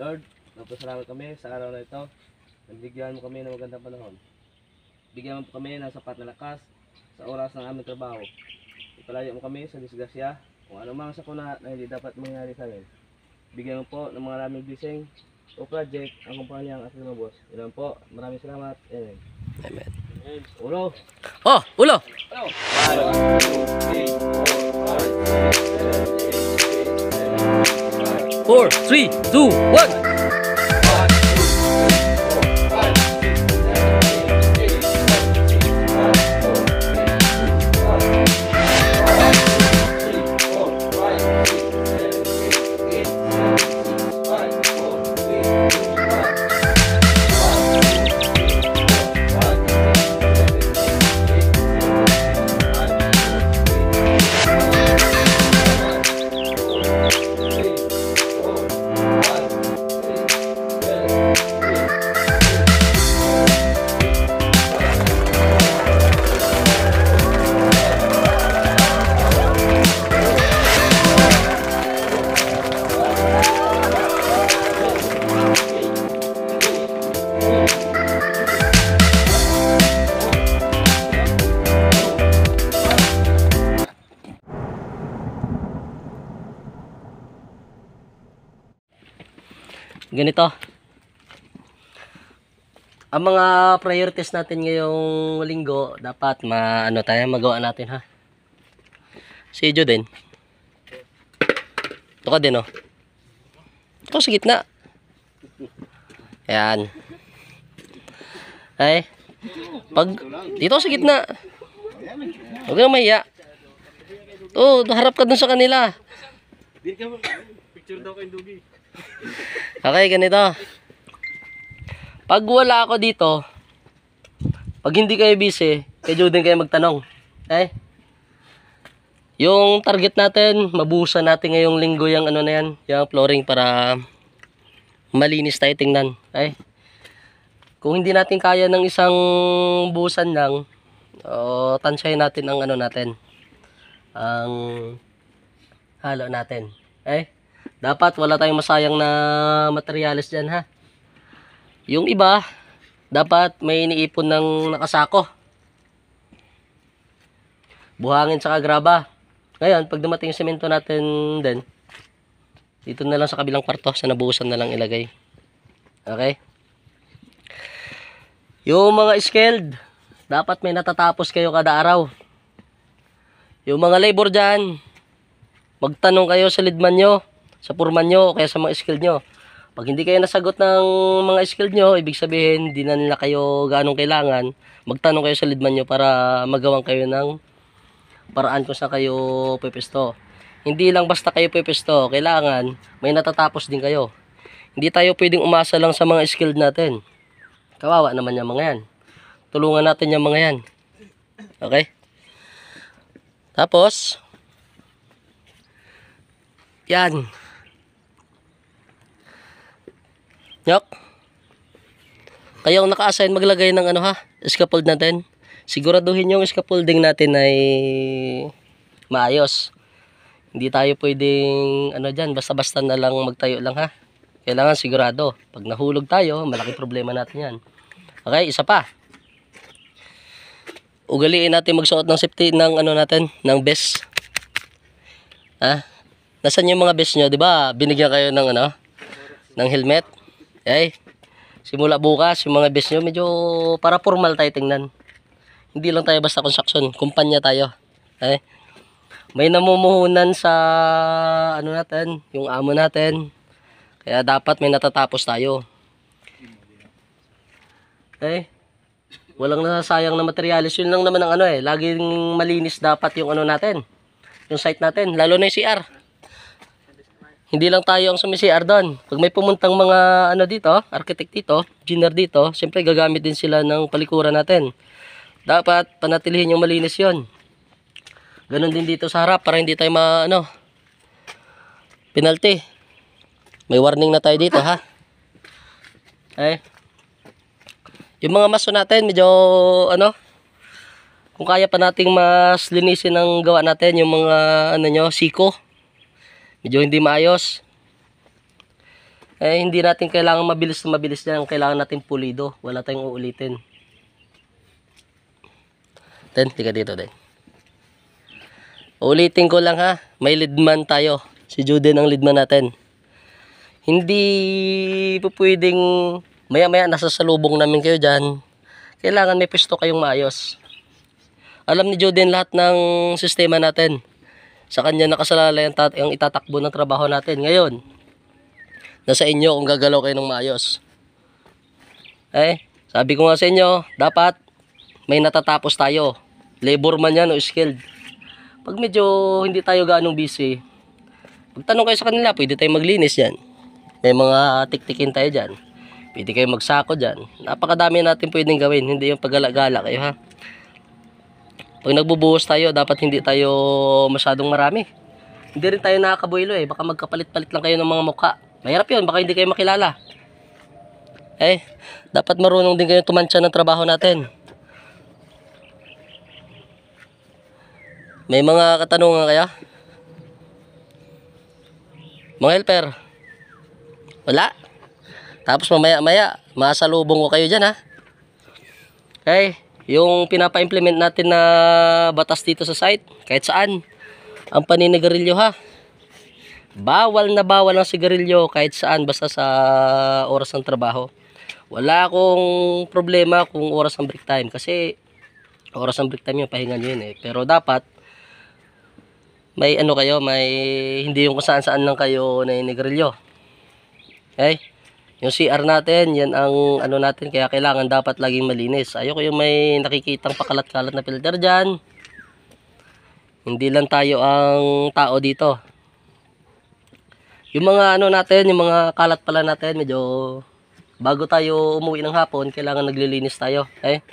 Lord, nagpasalamat kami sa araw na ito. Nagbigyan mo kami ng magandang panahon. Bigyan mo kami ng sapat na lakas sa oras ng aming trabaho. Ipalayo mo kami sa disgrasya, kung anumang sakuna na hindi dapat mangyari sa amin. Bigyan mo po ng mga maraming blessing o project ang kumpanya ang ating mga boss. Ilan po, maraming salamat. Amen. Amen. Ulo! Oh, ulo! 4, 3, 2, 1. Ganito. Ang mga priorities natin ngayong linggo, dapat magawa natin, ha. Si Jo din. Ito ka din, oh. Ito sa gitna. Ayan. Ay. Dito sa gitna. Huwag kang mahiya. Harap ka dun sa kanila. Picture daw kay Dugi. Okay, ganito. Pag wala ako dito, pag hindi kayo busy, kay Joe din kayo magtanong. Okay? Yung target natin, mabuhusan natin ngayong linggo yung ano na yan, yung flooring para malinis tayo tingnan. Okay? Kung hindi natin kaya ng isang buhusan lang, tansyahin natin ang ano natin, ang halo natin. Okay? Dapat wala tayong masayang na materyales dyan, ha. Yung iba, dapat may iniipon ng nakasako. Buhangin sa graba. Ngayon, pag dumating yung semento natin din, dito na lang sa kabilang kwarto, sa nabuhusan na lang ilagay. Okay? Yung mga skilled, dapat may natatapos kayo kada araw. Yung mga labor dyan, magtanong kayo sa leadman nyo, sa foreman nyo, o kaya sa mga skilled nyo. Pag hindi kayo nasagot ng mga skilled nyo, ibig sabihin, hindi na nila kayo ganong kailangan, magtanong kayo sa leadman nyo para magawan kayo ng paraan kung saan kayo pepesto. Hindi lang basta kayo pepesto, kailangan may natatapos din kayo. Hindi tayo pwedeng umasa lang sa mga skilled natin. Kawawa naman yung mga yan. Tulungan natin yung mga yan. Okay? Tapos, yan. Nyok. Kayong naka-assign maglagay ng scaffold natin. Siguraduhin yung scaffolding natin ay maayos. Hindi tayo pwedeng dyan, basta-basta na lang magtayo lang, ha. Kailangan sigurado. Pag nahulog tayo, malaki problema natin yan. Okay, isa pa. Ugaliin natin magsuot ng safety ng natin, ng vest. Ha? Nasaan yung mga vest nyo? Diba, binigyan kayo ng ng helmet. Okay? Simula bukas, yung mga vest nyo, medyo para formal tayo tingnan. Hindi lang tayo basta construction. Kumpanya tayo. Okay? May namumuhunan sa natin, yung amo natin. Kaya dapat may natatapos tayo. Okay? Walang nasasayang na materyales. Yun lang naman ang laging malinis dapat yung natin. Yung site natin. Lalo na yung CR. Hindi lang tayo ang sumi-CR doon. Pag may pumuntang mga dito, architect dito, engineer dito, siyempre gagamit din sila ng palikuran natin. Dapat panatilihin yung malinis yon. Ganon din dito sa harap para hindi tayo penalty. May warning na tayo dito, ha. Okay. Yung mga maso natin, medyo kung kaya pa nating mas linisin ang gawa natin, yung mga siko. Medyo hindi maayos. Eh, hindi natin kailangan mabilis na mabilis yan. Kailangan natin pulido. Wala tayong uulitin. Den, tika dito, Den. Ulitin ko lang ha. May leadman tayo. Si Juden ang leadman natin. Hindi po pwedeng maya-maya nasa salubong namin kayo dyan. Kailangan may pwesto kayong maayos. Alam ni Juden lahat ng sistema natin. Sa kanya nakasalalay ang itatakbo ng trabaho natin. Ngayon, nasa inyo kung gagalaw kayo ng maayos. Eh, sabi ko nga sa inyo, dapat may natatapos tayo. Labor man yan o skilled. Pag medyo hindi tayo ganong busy, magtanong kayo sa kanila, pwede tayo maglinis yan. May mga tiktikin tayo dyan. Pwede kayo magsako dyan. Napakadami natin pwedeng gawin. Hindi yung paggala-gala kayo ha. Pag nagbubuhos tayo, dapat hindi tayo masyadong marami. Hindi rin tayo nakakabuelo eh. Baka magkapalit-palit lang kayo ng mga mukha. Mahirap yun, baka hindi kayo makilala. Eh, dapat marunong din kayo tumansya ng trabaho natin. May mga katanungan kaya? Mga helper? Wala? Tapos mamaya-maya, masalubong ko kayo dyan ha. Okay, yung pinapa-implement natin na batas dito sa site, kahit saan, ang paninigarilyo ha. Bawal na bawal ang sigarilyo kahit saan, basta sa oras ng trabaho. Wala akong problema kung oras ng break time, kasi oras ng break time yung pahinga nyo yun eh. Pero dapat, may ano kayo, may hindi yung kung saan-saan lang kayo naninigarilyo. Okay? Yung CR natin, yan ang ano natin, kaya kailangan dapat laging malinis. Ayoko yung may nakikitang pakalat-kalat na filter dyan. Hindi lang tayo ang tao dito. Yung mga ano natin, yung mga kalat pala natin, medyo bago tayo umuwi ng hapon, kailangan naglilinis tayo. Okay?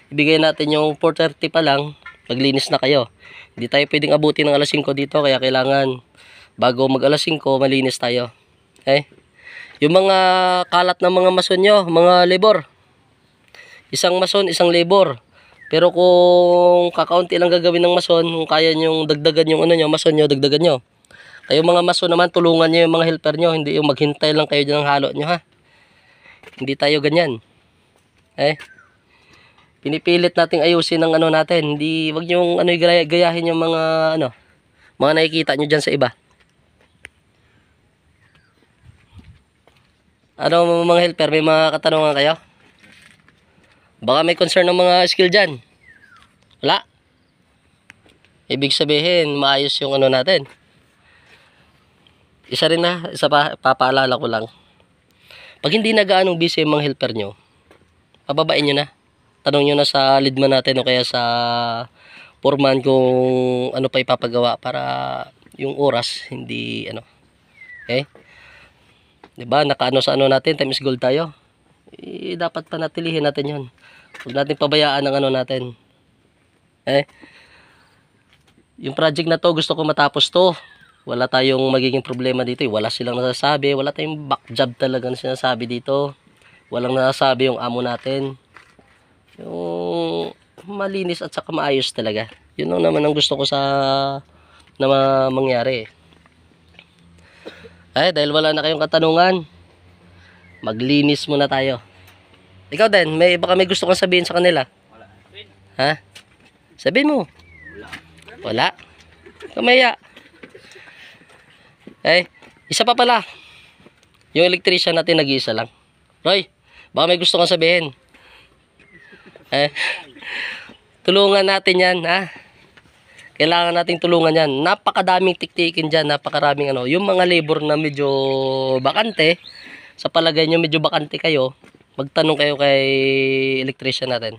Ibigay natin yung 4:30 pa lang, maglinis na kayo. Hindi tayo pwedeng abutin ng alas 5 dito, kaya kailangan bago mag alas 5, malinis tayo. Okay? Yung mga kalat ng mga mason nyo, mga labor. Isang mason, isang labor. Pero kung kakaunti lang gagawin ng mason, kung kaya nyong dagdagan yung ano nyo, mason nyo, dagdagan nyo. Kayo mga mason naman, tulungan nyo yung mga helper nyo. Hindi yung maghintay lang kayo dyan ng halo nyo ha. Hindi tayo ganyan. Eh, pinipilit nating ayusin ng ano natin. Hindi, wag nyong ano, gayahin yung mga ano, mga nakikita nyo dyan sa iba. Ano mga helper, may mga katanungan kayo? Baka may concern ng mga skill dyan. Wala. Ibig sabihin, maayos yung ano natin. Isa rin na, isa pa, papaalala ko lang. Pag hindi na gaanong busy yung mga helper nyo, pababain nyo na. Tanong nyo na sa leadman natin o kaya sa foreman kung ano pa ipapagawa para yung oras, hindi ano. Okay? Diba, nakaano sa ano natin, time is gold tayo. Eh, dapat panatilihin natin yun. Huwag natin pabayaan ang ano natin. Eh, yung project na to, gusto ko matapos to. Wala tayong magiging problema dito. Wala silang nasasabi. Wala tayong back job talaga na sinasabi dito. Walang nasasabi yung amo natin. Yung malinis at saka maayos talaga. Yun lang naman ang gusto ko sa na mangyari. Ay, dahil wala na kayong katanungan, maglinis muna tayo. Ikaw din, baka may gusto kang sabihin sa kanila. Wala. Ha? Sabihin mo. Wala. Kamaya. Eh, isa pa pala. Yung electrician natin nag-iisa lang. Roy, baka may gusto kang sabihin. Eh, tulungan natin yan, ha? Kailangan nating tulungan yan. Napakadaming tiktikin dyan. Napakaraming ano. Yung mga labor na medyo bakante, sa palagay nyo medyo bakante kayo, magtanong kayo kay electrician natin.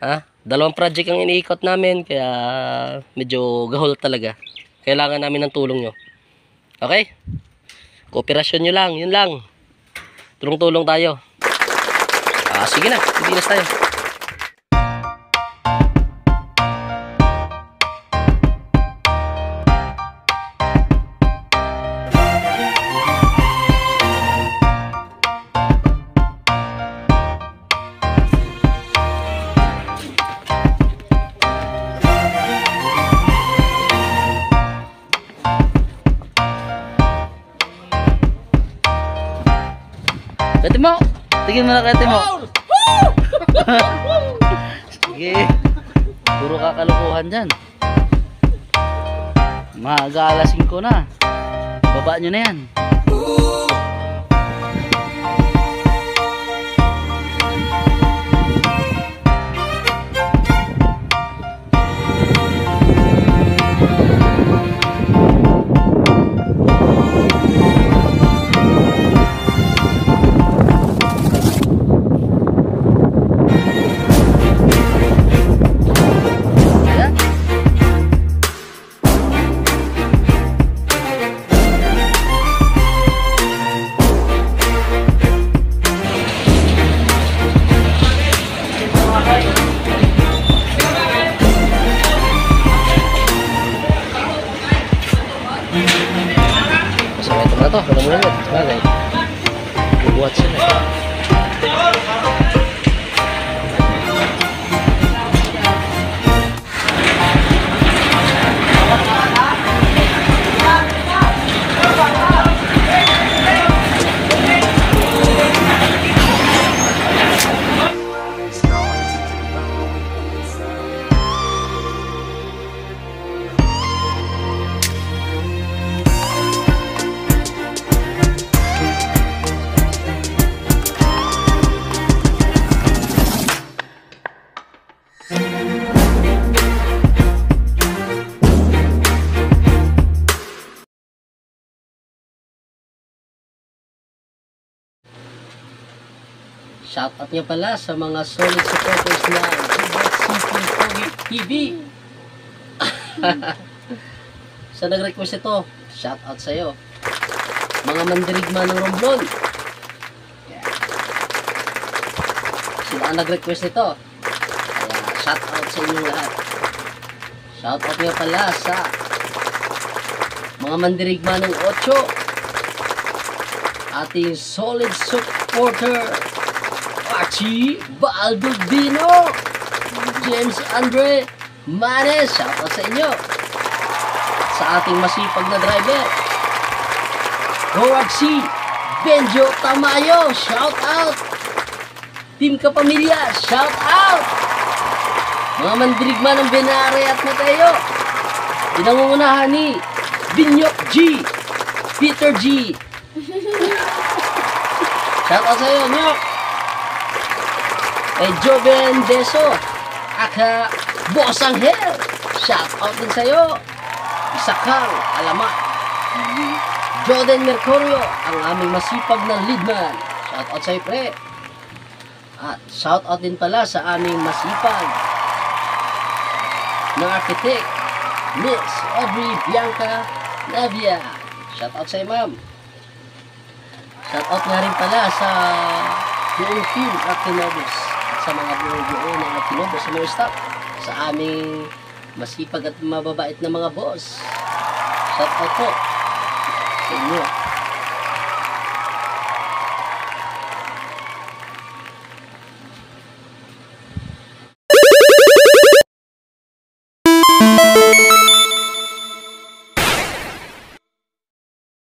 Ha? 2 project ang iniikot namin, kaya medyo gahol talaga. Kailangan namin ng tulong nyo. Okay? Kooperasyon nyo lang. Yun lang. Tulong-tulong tayo. Sige na. Linis tayo. Timo. Tingin mo na kay Timo. Sige. Puro kakalukuhan dyan. Mag-aalas 5 na. Baba nyo na yan. Masama ito na to. Wala mo naman. Bagay. Bubuhat sila. Shoutout niya pala sa mga solid supporters na Simple Pogi TV. Sa nag-request ito, shoutout sa iyo. Mga mandirigma ng Romblon. Yeah. Sila ang nag-request ito. Kaya shoutout sa inyong lahat. Shoutout niya pala sa mga mandirigma ng 8. Ating solid supporter Archie Baldovino, James Andre Manes, shoutout sa inyo. Sa ating masipag na driver Howard C. Benjo Tamayo, shoutout. Team Kapamilya, shoutout. Mga mandirigma ng Benare at Mateo, pinangungunahan ni Binyok G, Peter G. Shoutout sa iyo, Nyok. Kay Joven Deso, aka Boss Angel, shoutout din sa'yo. Isa kang alamat. Jordan Mercurio, ang aming masipag na leadman, shoutout sa'yo, pre. At shoutout din pala sa aming masipag na architect, Miss Audrey Bianca Navia, shoutout sa'yo, ma'am. Shoutout nga rin pala sa buong team Akinobos, sa mga buong ng Akinobos, sa mga staff, sa aming masipag at mababait na mga boss. Shoutout po sa inyo.